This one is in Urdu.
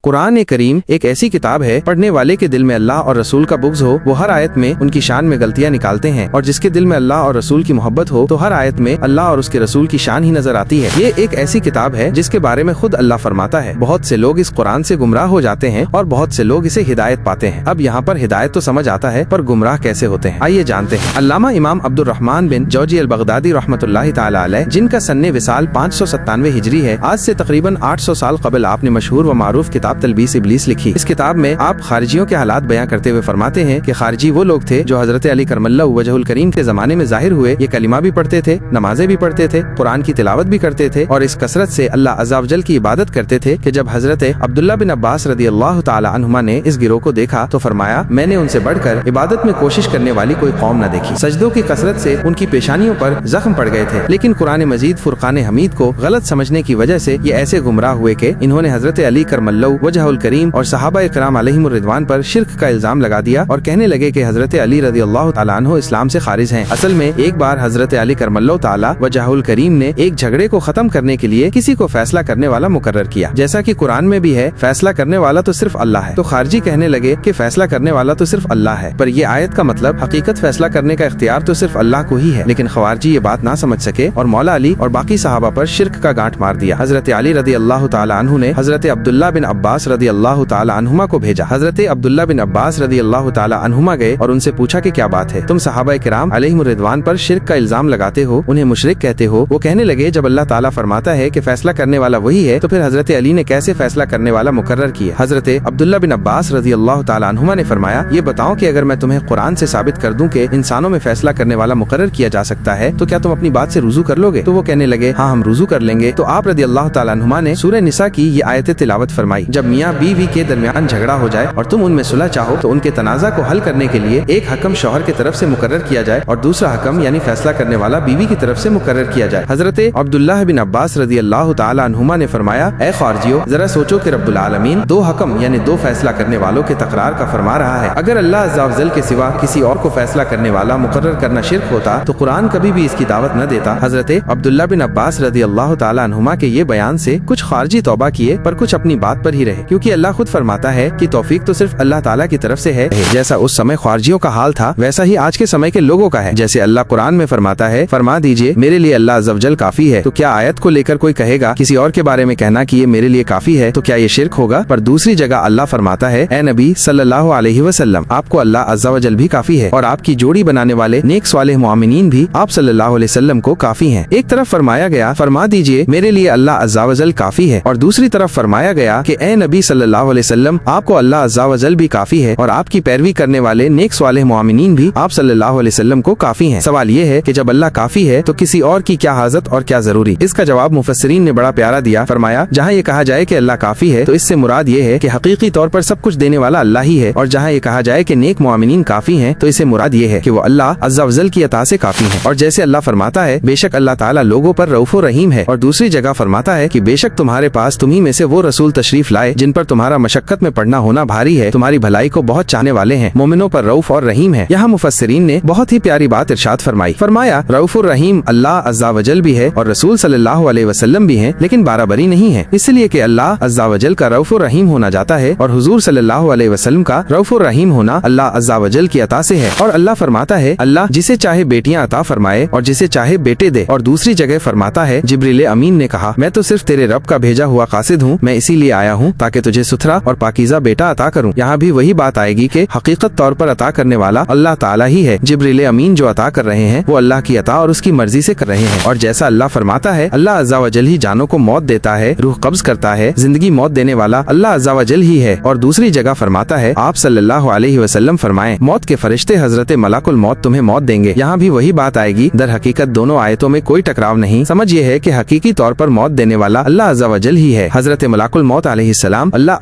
قرآن کریم ایک ایسی کتاب ہے پڑھنے والے کے دل میں اللہ اور رسول کا بغض ہو وہ ہر آیت میں ان کی شان میں غلطیاں نکالتے ہیں، اور جس کے دل میں اللہ اور رسول کی محبت ہو تو ہر آیت میں اللہ اور اس کے رسول کی شان ہی نظر آتی ہے۔ یہ ایک ایسی کتاب ہے جس کے بارے میں خود اللہ فرماتا ہے بہت سے لوگ اس قرآن سے گمراہ ہو جاتے ہیں اور بہت سے لوگ اسے ہدایت پاتے ہیں۔ اب یہاں پر ہدایت تو سمجھ آتا ہے پر گمراہ کیسے ہوتے ہیں، آئیے جانتے ہیں۔ علامہ امام عبد الرحمن بن جوزی البغدادی رحمۃ اللہ تعالی علیہ، جن کا سن وصال 597 ہجری ہے، آج سے تقریباً 800 سال قبل آپ نے مشہور و معروف کتاب تلبیس ابلیس لکھی۔ اس کتاب میں آپ خارجیوں کے حالات بیان کرتے ہوئے فرماتے ہیں کہ خارجی وہ لوگ تھے جو حضرت علی کرم اللہ وجہ الکریم کے زمانے میں ظاہر ہوئے، یہ کلمہ بھی پڑھتے تھے، نمازیں بھی پڑھتے تھے، قرآن کی تلاوت بھی کرتے تھے، اور اس کثرت سے اللہ عز و جل کی عبادت کرتے تھے کہ جب حضرت عبداللہ بن عباس رضی اللہ تعالی عنہما نے اس گروہ کو دیکھا تو فرمایا میں نے ان سے بڑھ کر عبادت میں کوشش کرنے والی کوئی قوم نہ دیکھی۔ سجدوں کی کثرت سے ان کی پیشانیوں پر زخم پڑ گئے تھے، لیکن قرآن مجید فرقان حمید کو غلط سمجھنے کی وجہ سے یہ ایسے گمراہ ہوئے کہ انہوں نے حضرت علی کرم اللہ وجہ الکریم اور صحابہ کرام علیہم الرضوان پر شرک کا الزام لگا دیا اور کہنے لگے کہ حضرت علی رضی اللہ تعالیٰ عنہ اسلام سے خارج ہیں۔ اصل میں ایک بار حضرت علی کرم اللہ تعالیٰ وجہ الکریم نے ایک جھگڑے کو ختم کرنے کے لیے کسی کو فیصلہ کرنے والا مقرر کیا، جیسا کہ قرآن میں بھی ہے فیصلہ کرنے والا تو صرف اللہ ہے۔ تو خارجی کہنے لگے کہ فیصلہ کرنے والا تو صرف اللہ ہے، پر یہ آیت کا مطلب حقیقت فیصلہ کرنے کا اختیار تو صرف اللہ کو ہی ہے، لیکن خوارجی یہ بات نہ سمجھ سکے اور مولا علی اور باقی صحابہ پر شرک کا گانٹ مار دیا۔ حضرت علی رضی اللہ تعالیٰ عنہ نے حضرت عبداللہ بن عباس رضی اللہ تعالیٰ عنہما کو بھیجا۔ حضرت عبداللہ بن عباس رضی اللہ تعالیٰ عنہما گئے اور ان سے پوچھا کہ کیا بات ہے، تم صحابہ کرام علیہم الرضوان پر شرک کا الزام لگاتے ہو، انہیں مشرک کہتے ہو۔ وہ کہنے لگے جب اللہ تعالیٰ فرماتا ہے کہ فیصلہ کرنے والا وہی ہے تو پھر حضرت علی نے کیسے فیصلہ کرنے والا مقرر کیا؟ حضرت عبداللہ بن عباس رضی اللہ تعالیٰ عنہما نے فرمایا یہ بتاؤ کہ اگر میں تمہیں قرآن سے ثابت کر دوں کہ انسانوں میں فیصلہ کرنے والا مقرر کیا جا سکتا ہے تو کیا تم اپنی بات سے رجوع کر لو گے؟ تو وہ کہنے لگے ہاں ہم رجوع کر لیں گے۔ تو آپ رضی اللہ تعالیٰ عنہما نے سورہ نساء کی یہ آیت تلاوت فرمائی، جب میاں بیوی کے درمیان جھگڑا ہو جائے اور تم ان میں صلح چاہو تو ان کے تنازع کو حل کرنے کے لیے ایک حکم شوہر کی طرف سے مقرر کیا جائے اور دوسرا حکم یعنی فیصلہ کرنے والا بیوی کی طرف سے مقرر کیا جائے۔ حضرت عبداللہ بن عباس رضی اللہ تعالیٰ عنہما نے فرمایا اے خارجیو ذرا سوچو کہ رب العالمین دو حکم یعنی دو فیصلہ کرنے والوں کے تکرار کا فرما رہا ہے، اگر اللہ عز و جل کے سوا کسی اور کو فیصلہ کرنے والا مقرر کرنا شرک ہوتا تو قرآن کبھی بھی اس کی دعوت نہ دیتا۔ حضرت عبداللہ بن عباس رضی اللہ تعالیٰ عنہما کے یہ بیان سے کچھ خارجی توبہ کیے پر کچھ اپنی بات پر ہی رہے، کیونکہ اللہ خود فرماتا ہے کہ توفیق تو صرف اللہ تعالیٰ کی طرف سے ہے۔ جیسا اس سمے خارجیوں کا حال تھا ویسا ہی آج کے سمے کے لوگوں کا ہے، جیسے اللہ قرآن میں فرماتا ہے فرما دیجئے میرے لیے اللہ عز و جل کافی ہے، تو کیا آیت کو لے کر کوئی کہے گا کسی اور کے بارے میں کہنا کہ یہ میرے لیے کافی ہے تو کیا یہ شرک ہوگا؟ پر دوسری جگہ اللہ فرماتا ہے اے نبی صلی اللہ علیہ وسلم آپ کو اللہ عز و جل بھی کافی ہے اور آپ کی جوڑی بنانے والے نیک صالح مومنین بھی آپ صلی اللہ علیہ وسلم کو کافی ہیں۔ ایک طرف فرمایا گیا فرما دیجئے میرے لیے اللہ عز و جل کافی ہے، اور دوسری طرف فرمایا گیا کہ اے نبی صلی اللہ علیہ وسلم آپ کو اللہ عز و جل بھی کافی ہے اور آپ کی پیروی کرنے والے نیک صالح مومنین بھی آپ صلی اللہ علیہ وسلم کو کافی ہیں۔ سوال یہ ہے کہ جب اللہ کافی ہے تو کسی اور کی کیا حاجت اور کیا ضروری؟ اس کا جواب مفسرین نے بڑا پیارا دیا، فرمایا جہاں یہ کہا جائے کہ اللہ کافی ہے تو اس سے مراد یہ ہے کہ حقیقی طور پر سب کچھ دینے والا اللہ ہی ہے، اور جہاں یہ کہا جائے کہ نیک مومنین کافی ہیں تو اسے مراد یہ ہے کہ وہ اللہ عز و جل کی عطا سے کافی ہیں۔ اور جیسے اللہ فرماتا ہے بے شک اللہ تعالیٰ لوگوں پر رؤوف و رحیم ہے، اور دوسری جگہ فرماتا ہے کہ بے شک تمہارے پاس تمہیں میں سے وہ رسول تشریف لائے جن پر تمہارا مشقت میں پڑنا ہونا بھاری ہے، تمہاری بھلائی کو بہت چاہنے والے ہیں، مومنوں پر رؤوف اور رحیم ہے۔ یہاں مفسرین نے بہت ہی پیاری بات ارشاد فرمائی، فرمایا رؤوف الرحیم اللہ عز و جل بھی ہے اور رسول صلی اللہ علیہ وسلم بھی ہیں، لیکن برابری نہیں ہے، اس لیے کہ اللہ عز و جل کا رؤوف الرحیم ہونا جاتا ہے اور حضور صلی اللہ علیہ وسلم کا رؤوف الرحیم ہونا اللہ عز و جل کی عطا سے ہے۔ اور اللہ فرماتا ہے اللہ جسے چاہے بیٹیاں عطا فرمائے اور جسے چاہے بیٹے دے، اور دوسری جگہ فرماتا ہے جبریل امین نے کہا میں تو صرف تیرے رب کا بھیجا ہوا قاصد ہوں، میں اسی لیے آیا ہوں تاکہ تجھے ستھرا اور پاکیزہ بیٹا عطا کروں۔ یہاں بھی وہی بات آئے گی کہ حقیقت طور پر عطا کرنے والا اللہ تعالیٰ ہی ہے، جبریل امین جو عطا کر رہے ہیں وہ اللہ کی عطا اور اس کی مرضی سے کر رہے ہیں۔ اور جیسا اللہ فرماتا ہے اللہ عز و جل ہی جانوں کو موت دیتا ہے، روح قبض کرتا ہے، زندگی موت دینے والا اللہ عز و جل ہی ہے۔ اور دوسری جگہ فرماتا ہے آپ صلی اللہ علیہ وسلم فرمائیں موت کے فرشتے حضرت ملک الموت تمہیں موت دیں گے۔ یہاں بھی وہی بات آئے گی، در حقیقت دونوں آیتوں میں کوئی ٹکراؤ نہیں، سمجھ یہ ہے کہ حقیقی طور پر موت دینے والا اللہ عز و جل ہی ہے۔ حضرت ملک الموت علیہ السلام اللہ